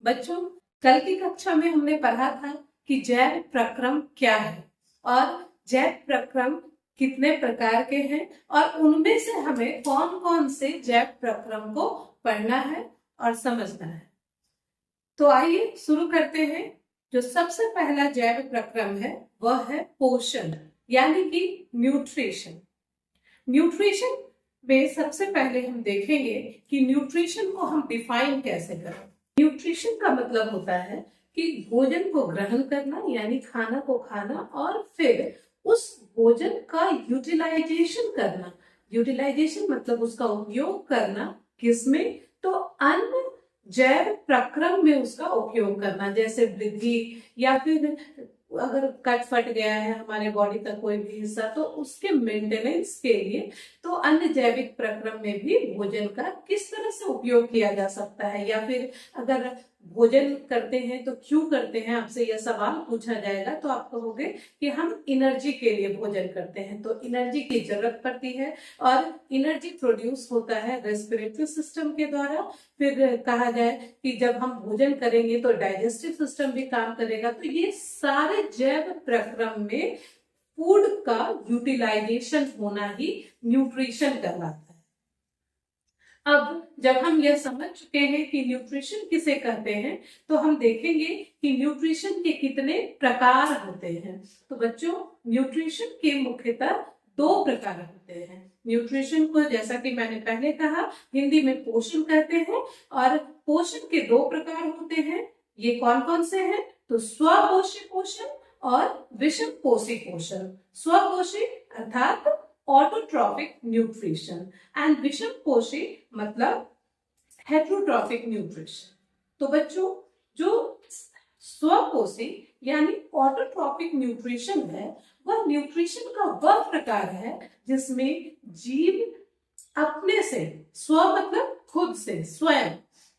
बच्चों, कल की कक्षा में हमने पढ़ा था कि जैव प्रक्रम क्या है और जैव प्रक्रम कितने प्रकार के हैं और उनमें से हमें कौन कौन से जैव प्रक्रम को पढ़ना है और समझना है। तो आइए शुरू करते हैं। जो सबसे पहला जैव प्रक्रम है वह है पोषण यानी कि न्यूट्रिशन। न्यूट्रिशन में सबसे पहले हम देखेंगे कि न्यूट्रिशन को हम डिफाइन कैसे करें। न्यूट्रिशन का मतलब होता है कि भोजन को ग्रहण करना यानी खाना को खाना और फिर उस भोजन का यूटिलाइजेशन करना। यूटिलाइजेशन मतलब उसका उपयोग करना किसमें, तो अन्य जैव प्रक्रम में उसका उपयोग करना, जैसे वृद्धि या फिर अगर कट फट गया है हमारे बॉडी का कोई भी हिस्सा तो उसके मेंटेनेंस के लिए तो अन्य जैविक प्रक्रम में भी भोजन का किस तरह से उपयोग किया जा सकता है, या फिर अगर भोजन करते हैं तो क्यों करते हैं, आपसे यह सवाल पूछा जाएगा तो आप कहोगे कि हम एनर्जी के लिए भोजन करते हैं। तो एनर्जी की जरूरत पड़ती है और एनर्जी प्रोड्यूस होता है रेस्पिरेटरी सिस्टम के द्वारा। फिर कहा जाए कि जब हम भोजन करेंगे तो डाइजेस्टिव सिस्टम भी काम करेगा। तो ये सारे जैव प्रक्रम में फूड का यूटिलाइजेशन होना ही न्यूट्रिशन कहलाता है। अब जब हम यह समझ चुके हैं कि न्यूट्रिशन किसे कहते हैं तो हम देखेंगे कि न्यूट्रिशन के कितने प्रकार होते हैं। तो बच्चों, न्यूट्रिशन के मुख्यतः दो प्रकार होते हैं। न्यूट्रिशन को जैसा कि मैंने पहले कहा हिंदी में पोषण कहते हैं और पोषण के दो प्रकार होते हैं। ये कौन कौन से हैं, तो स्वपोषी पोषण और विषम पोषी पोषण। स्वपोषी अर्थात ऑटोट्रॉफिक न्यूट्रिशन एंड विषम पोषी मतलब हेट्रोट्रॉफिक न्यूट्रिशन। तो बच्चों, जो स्वपोषी यानी ऑटोट्रॉफिक न्यूट्रिशन है वह न्यूट्रिशन का वह प्रकार है जिसमें जीव अपने से, स्व मतलब खुद से, स्वयं,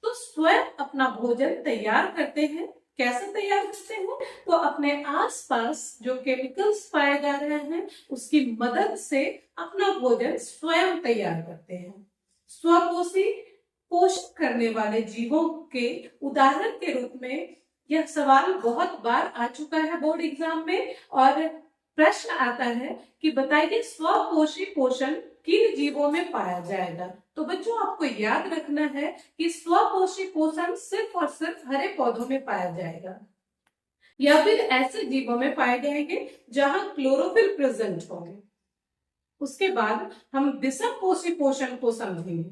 तो स्वयं अपना भोजन तैयार करते हैं। कैसे तैयार करते हैं, तो अपने आसपास जो केमिकल्स पाए जा रहे हैं उसकी मदद से अपना भोजन स्वयं तैयार करते हैं। स्वपोषी पोषण करने वाले जीवों के उदाहरण के रूप में यह सवाल बहुत बार आ चुका है बोर्ड एग्जाम में और प्रश्न आता है कि बताइए स्वपोषी पोषण किन जीवों में पाया जाएगा। तो बच्चों, आपको याद रखना है कि स्वपोषी पोषण सिर्फ और सिर्फ हरे पौधों में पाया जाएगा या फिर ऐसे जीवों में पाए जाएंगे जहां क्लोरोफिल प्रेजेंट होंगे। उसके बाद हम विषम पोषी पोषण को समझेंगे।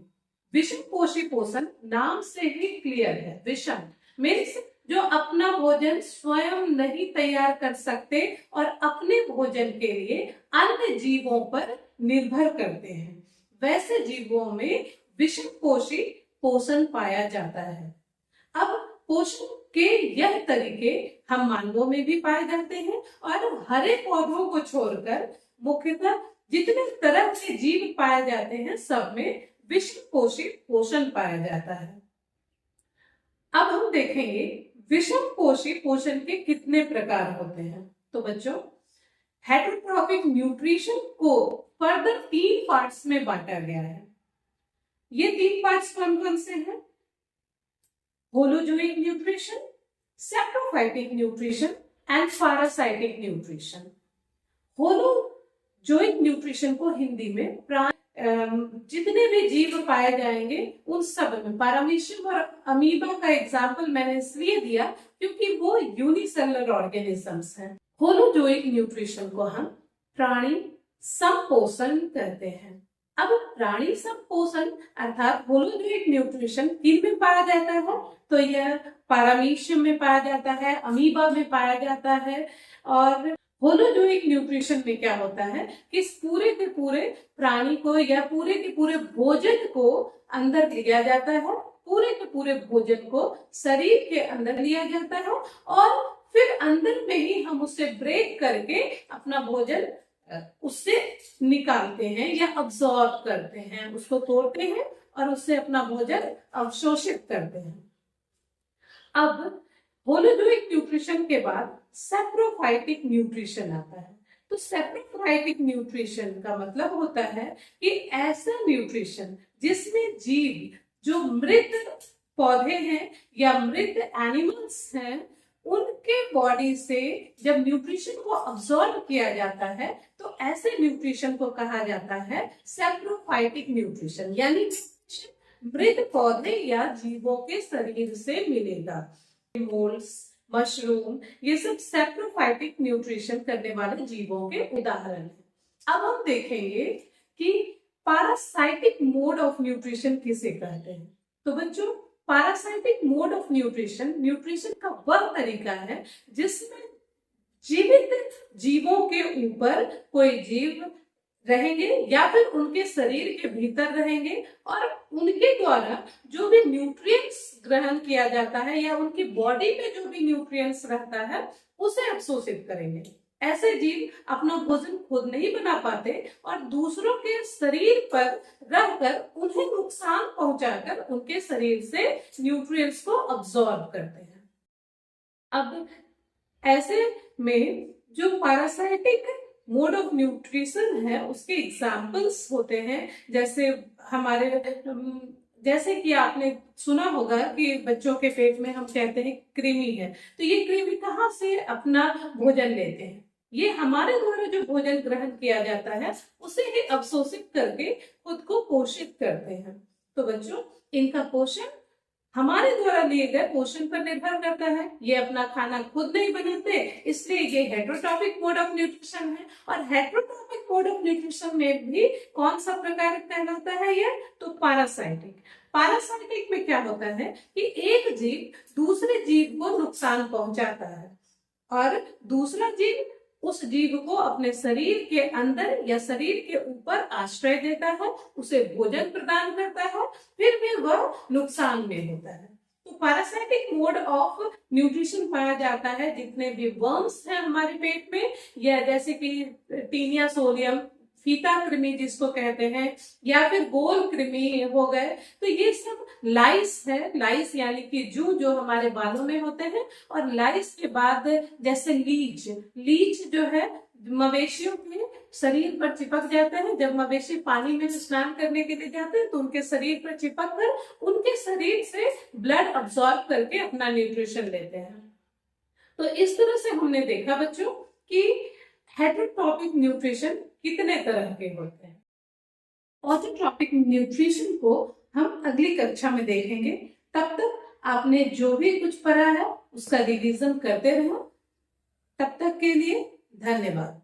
विषम पोषी पोषण नाम से ही क्लियर है। विषम मीन्स जो अपना भोजन स्वयं नहीं तैयार कर सकते और अपने भोजन के लिए अन्य जीवों पर निर्भर करते हैं, वैसे जीवों में विषम पोषी पोषण पाया जाता है। अब पोषण के यह तरीके हम मानवों में भी पाए जाते हैं और हरे पौधों को छोड़कर मुख्यतः जितने तरह के जीव पाए जाते हैं सब में विषम पोषी पोषण पाया जाता है। अब हम देखेंगे विषम पोषी पोषण के कितने प्रकार होते हैं। तो बच्चों, हेटेरोट्रॉफिक न्यूट्रिशन को फर्दर 3 पार्ट्स में बांटा गया है। ये 3 पार्ट्स कौन कौन से हैं, holozoic nutrition, saprophytic nutrition and parasitic nutrition. Holozoic nutrition को हिंदी में जितने भी जीव पाए जाएंगे उन सब में, पैरामीशियम और अमीबा का एग्जाम्पल मैंने इसलिए दिया क्योंकि वो यूनिसेलुलर ऑर्गेनिजम्स हैं। होलोजोइक न्यूट्रिशन को हम प्राणी संपोषण कहते हैं। अब प्राणी संपोषण अर्थात होलोजोइक न्यूट्रिशन किन में पाया जाता है, तो यह पैरामीशियम में पाया जाता है, अमीबा में पाया जाता है। और होलोजोइक न्यूट्रिशन में क्या होता है कि इस पूरे के पूरे प्राणी को या पूरे के पूरे भोजन को अंदर लिया जाता है, पूरे के पूरे भोजन को शरीर के अंदर लिया जाता है और फिर अंदर में ही हम उसे ब्रेक करके अपना भोजन उससे निकालते हैं या अब्सॉर्ब करते हैं, उसको तोड़ते हैं और उससे अपना भोजन अवशोषित करते हैं। अब होलोजोइक न्यूट्रिशन के बाद सैप्रोफाइटिक न्यूट्रिशन आता है। तो सैप्रोफाइटिक न्यूट्रिशन का मतलब होता है कि ऐसा न्यूट्रिशन जिसमें जीव जो मृत पौधे हैं या मृत एनिमल्स हैं, उनके बॉडी से जब न्यूट्रिशन को अब्सॉर्ब किया जाता है तो ऐसे न्यूट्रिशन को कहा जाता है सैप्रोफाइटिक न्यूट्रिशन, यानी मृत पौधे या जीवों के शरीर से मिलेगा। मोल्ड्स, मशरूम, ये सब सैप्रोफाइटिक न्यूट्रिशन करने वाले जीवों के उदाहरण हैं। अब हम देखेंगे कि पैरासाइटिक मोड ऑफ न्यूट्रिशन किसे कहते हैं। तो बच्चों, parasitic mode of nutrition nutrition का वह तरीका है जिसमें जीवित जीवों के ऊपर कोई जीव रहेंगे या फिर उनके शरीर के भीतर रहेंगे और उनके द्वारा जो भी न्यूट्रिएंट्स ग्रहण किया जाता है या उनकी बॉडी में जो भी न्यूट्रिएंट्स रहता है उसे अवशोषित करेंगे। ऐसे जीव अपना भोजन खुद नहीं बना पाते और दूसरों के शरीर पर रहकर उन्हें नुकसान पहुंचाकर उनके शरीर से न्यूट्रिएंट्स को अब्सॉर्ब करते हैं। अब ऐसे में जो पैरासाइटिक मोड ऑफ न्यूट्रिशन है उसके एग्जाम्पल्स होते हैं, जैसे कि आपने सुना होगा कि बच्चों के पेट में हम कहते हैं कृमि है, तो ये कृमि कहाँ से अपना भोजन लेते हैं? ये हमारे द्वारा जो भोजन ग्रहण किया जाता है उसे ही अवशोषित करके खुद को पोषित करते हैं। तो बच्चों, इनका पोषण हमारे द्वारा लिए गए पोषण पर निर्भर करता है। ये अपना खाना खुद नहीं बनाते, इसलिए ये हेटेरोट्रॉपिक मोड ऑफ न्यूट्रिशन है। और हेटेरोट्रॉपिक मोड ऑफ न्यूट्रिशन में भी कौन सा प्रकार कहलाता है ये? तो पैरासाइटिक। पैरासाइटिक में क्या होता है कि एक जीव दूसरे जीव को नुकसान पहुंचाता है और दूसरा जीव उस जीव को अपने शरीर के अंदर या शरीर के ऊपर आश्रय देता है, उसे भोजन प्रदान करता है, फिर भी वह नुकसान में होता है। तो पैरासाइटिक मोड ऑफ न्यूट्रिशन पाया जाता है जितने भी वर्म्स हैं हमारे पेट में, या जैसे कि टीनिया सोलियम, फीता कृमि जिसको कहते हैं, या फिर गोल कृमि हो गए, तो ये सब लाइस है। लाइस यानी कि जू जो हमारे बालों में होते हैं, और लाइस के बाद जैसे लीच जो है मवेशियों के शरीर पर चिपक जाते हैं। जब मवेशी पानी में स्नान करने के लिए जाते हैं तो उनके शरीर पर चिपक कर उनके शरीर से ब्लड अब्सॉर्ब करके अपना न्यूट्रिशन लेते हैं। तो इस तरह से हमने देखा बच्चों कि हेटेरोट्रॉपिक न्यूट्रिशन कितने तरह के होते हैं। ऑटोट्रॉपिक न्यूट्रिशन को हम अगली कक्षा में देखेंगे। तब तक आपने जो भी कुछ पढ़ा है उसका रिवीजन करते रहो। तब तक के लिए धन्यवाद।